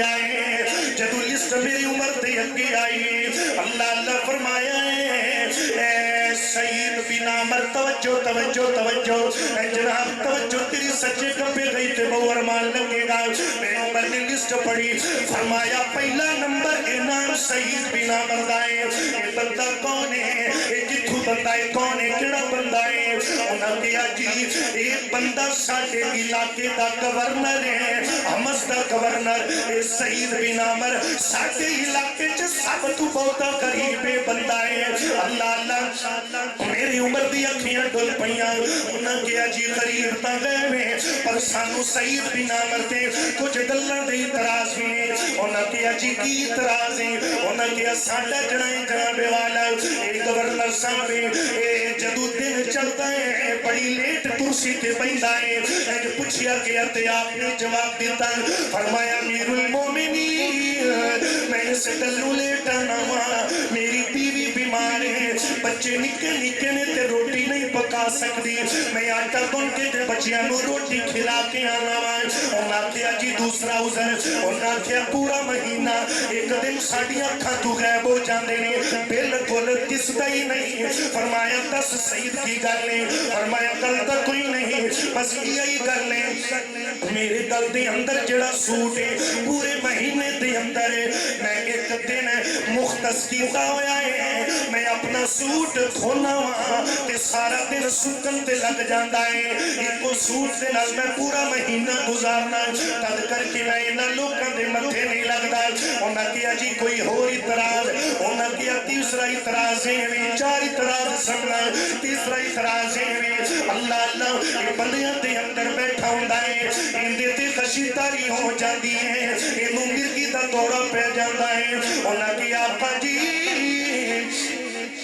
आए जदू लिस्ट मेरी उम्र से अगे आई अल्लाह अल्लाह फरमाया सईद बिन आमर तवज्जो तवज्जो तवज्जो जनाब तवज्जो तेरी सच्चे कब्बे गई ते बहु अरमान लगेगा मेरी उम्र ने लिस्ट पढ़ी फरमाया पहला नंबर ए नाम सईद बिन आमर दा है ये बंदा कौन है ये किथों बंदा है कौन है केड़ा बंदा है उन्होंने कहा जी ये बंदा साडे इलाके दा गवर्नर है हमस दा गवर्नर ये सईद बिन आमर साडे इलाके च सब तो बहुता गरीब बंदा है अल्लाह अल्लाह मेरी उम्र दी अखियां डुल पईयां उन्होंने कहा जी गरीब तां गए ने पर सानू सईद बिन आमर ते कुछ गल्लां दे इतराज ने उन्होंने कहा जी की इतराज है उन्होंने कहा साडा जनाबे वाला ये गवर्नर साहब ए जदू दिन चलता है बड़ी लेट कुर्सी ते बैठा है अज पूछया गया ते आपने जवाब दिता फरमाया अमीरुल मोमिनीन मैं इस गल्लू लेट आना वा मेरी बीवी बीमार है बच्चे निक्के निक्के ने ते रोटी नहीं पका सकती मैं आटा गुन के ते बच्चियां नु रोटी खिला के आना वा उन्होंने आख्या जी दूसरा उजर उन्होंने आख्या पूरा महीना एक दिन साडियां अखां तो गायब हो जाते ने बिल्कुल दिसदा ही नहीं फरमाया दस सईद की गल है फरमाया गल तो कोई नहीं बस यही गल है मेरे गल दे अंदर जड़ा सूट है पूरे महीने दे अंदर मैं एक दिन मुख्तस कीता होया है मैं अपना सूट खोलना वा ते सारा दिन सुकन ते लग जाता है एको सूट दे नाल मैं पूरा महीना गुजारना तद करके मैं इन्हां लोकां दे मथे नहीं लगता उन्होंने कहा जी कोई होर इतराज उन्होंने कहा तीसरा इतराज है चार इतराज सुनना तीसरा इतराज है अल्लाह अल्लाह ये बंदियां दे अंदर बैठा हुंदा है इंदे ते खशीतारी हो जाती है इनू मिर्गी दा दौरा पै जाता है उन्होंने कहा आपा जी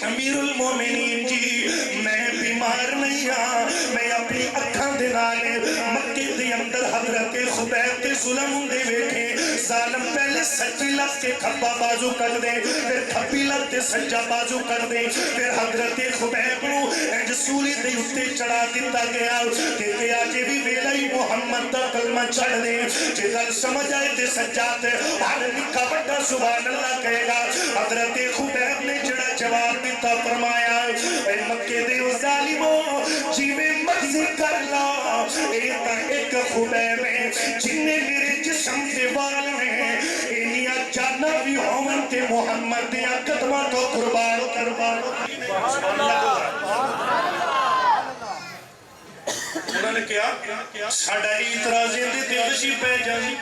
अमीरुल मोमिनीन जी मैं बीमार नहीं हाँ मैं अपनी अखां दे नाल मक्के दे अंदर हजरत खुबैब ते जुल्म हुंदे वेखे जालिम पहले सच्ची लत के खब्बा बाजू कर दे फिर खब्बी लत ते सज्जा बाजू कर दे फिर हजरत खुबैब नु इंज सूली दे उत्ते चढ़ा दिता गया ते कहा जे भी वेला ही मुहम्मद दा कलमा चढ़ दे जे गल समझ आए ते सज्जाद हर निक्का बड़ा सुभान अल्लाह कहेगा हजरत खुबैब ने जड़ा जवाब दिता फरमाया ए मक्के दे जालिमो जिवें मर्जी कर लो ए तां एक खुबैब है जिन्ने मेरे जिस्म दे वाल ने इनिया जाना भी होवन ते मुहम्मद दे कदमां तो कुर्बान कुर्बान उन्होंने कहा साडा इतराज इहदे ते खुशी पै जांदी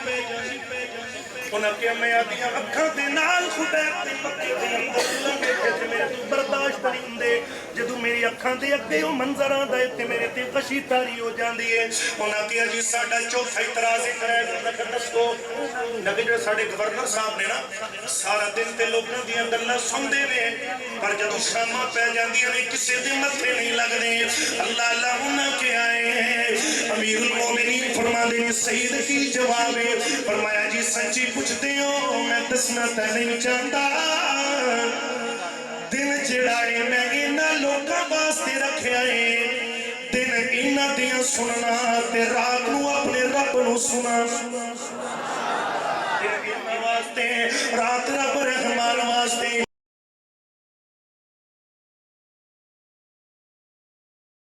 उन्हें कहा मैं आदियां अखां दे नाल खुबैब दे मक्के दे अंदर जुल्म वेखे ते मेरे तो बर्दाश्त नहीं हुंदे जदों मेरी अखां दे अगे ओ मंजर आंदा है ते मेरे ते कशी तारी हो जांदी है उन्हें कहा जी साडा चौथा इतराज है कराया दसो नबी जो साडे गवर्नर साहब ने ना सारा दिन ते लोकां दी गल्लां सुनदे ने पर जदों शामां पै जांदियां ने किसे दे मथे नहीं लगदे अल्लाह अल्लाह उन्हें कहा है अमीरुल मोमिनीन फरमांदे ने सईद की जवाब है फरमाया जी सच्ची पूछते हो मैं दसना तो नहीं चाहता दिन जड़ा है मैं इन्हां लोकां वास्ते रखिया है दिन इन्हां दियां सुनना ते रात नूं अपने रब नूं सुना वास्ते रात रब